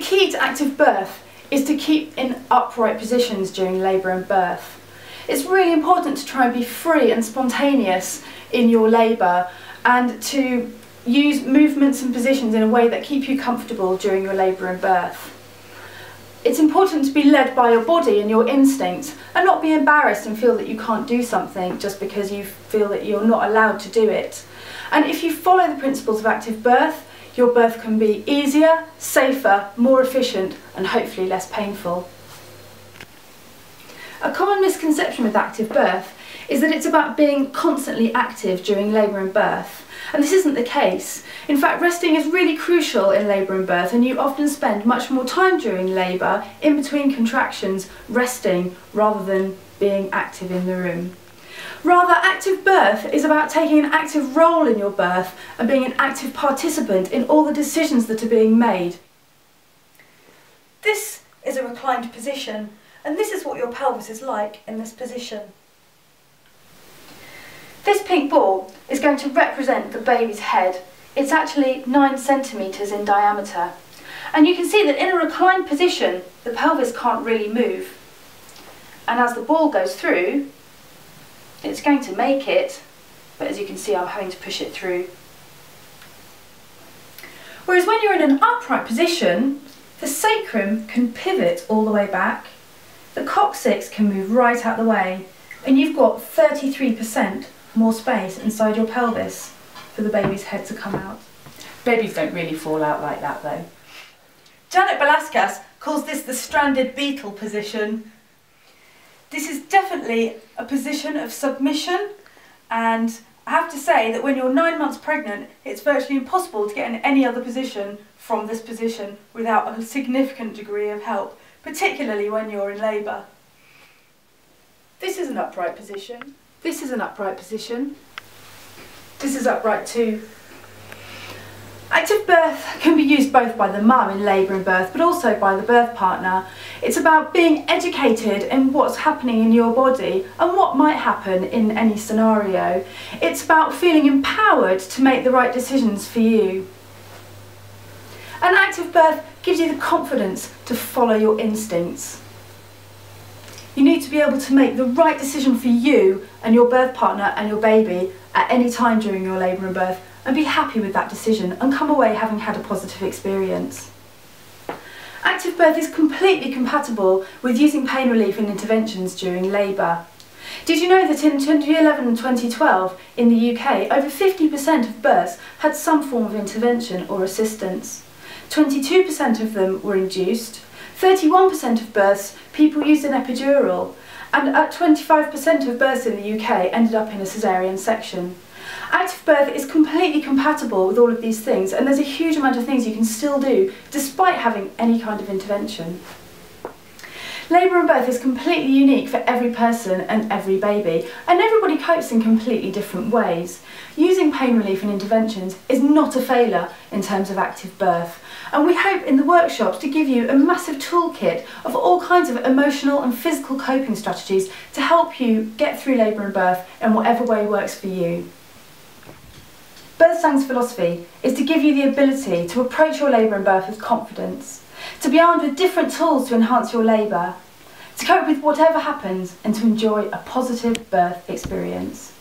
key to active birth is to keep in upright positions during labour and birth. It's really important to try and be free and spontaneous in your labour and to use movements and positions in a way that keep you comfortable during your labour and birth. It's important to be led by your body and your instincts and not be embarrassed and feel that you can't do something just because you feel that you're not allowed to do it. And if you follow the principles of active birth, your birth can be easier, safer, more efficient and hopefully less painful. A common misconception with active birth is that it's about being constantly active during labour and birth. And this isn't the case. In fact, resting is really crucial in labour and birth, and you often spend much more time during labour, in between contractions, resting rather than being active in the room. Rather, active birth is about taking an active role in your birth and being an active participant in all the decisions that are being made. This is a reclined position, and this is what your pelvis is like in this position. This pink ball is going to represent the baby's head. It's actually 9 centimetres in diameter. And you can see that in a reclined position, the pelvis can't really move. And as the ball goes through, it's going to make it, but as you can see, I'm having to push it through. Whereas when you're in an upright position, the sacrum can pivot all the way back, the coccyx can move right out the way, and you've got 33% more space inside your pelvis for the baby's head to come out. Babies don't really fall out like that though. Janet Balaskas calls this the stranded beetle position. This is definitely a position of submission, and I have to say that when you're 9 months pregnant, it's virtually impossible to get in any other position from this position without a significant degree of help, particularly when you're in labour. This is an upright position. This is an upright position. This is upright too. Active birth can be used both by the mum in labour and birth, but also by the birth partner. It's about being educated in what's happening in your body and what might happen in any scenario. It's about feeling empowered to make the right decisions for you. And active birth gives you the confidence to follow your instincts. You need to be able to make the right decision for you and your birth partner and your baby at any time during your labour and birth, and be happy with that decision and come away having had a positive experience. Active birth is completely compatible with using pain relief and interventions during labour. Did you know that in 2011 and 2012 in the UK, over 50% of births had some form of intervention or assistance? 22% of them were induced, 31% of births people used an epidural, and at 25% of births in the UK ended up in a caesarean section. Active birth is completely compatible with all of these things, and there's a huge amount of things you can still do despite having any kind of intervention. Labour and birth is completely unique for every person and every baby, and everybody copes in completely different ways. Using pain relief and interventions is not a failure in terms of active birth, and we hope in the workshops to give you a massive toolkit of all kinds of emotional and physical coping strategies to help you get through labour and birth in whatever way works for you. Birthzang's philosophy is to give you the ability to approach your labour and birth with confidence, to be armed with different tools to enhance your labour, to cope with whatever happens and to enjoy a positive birth experience.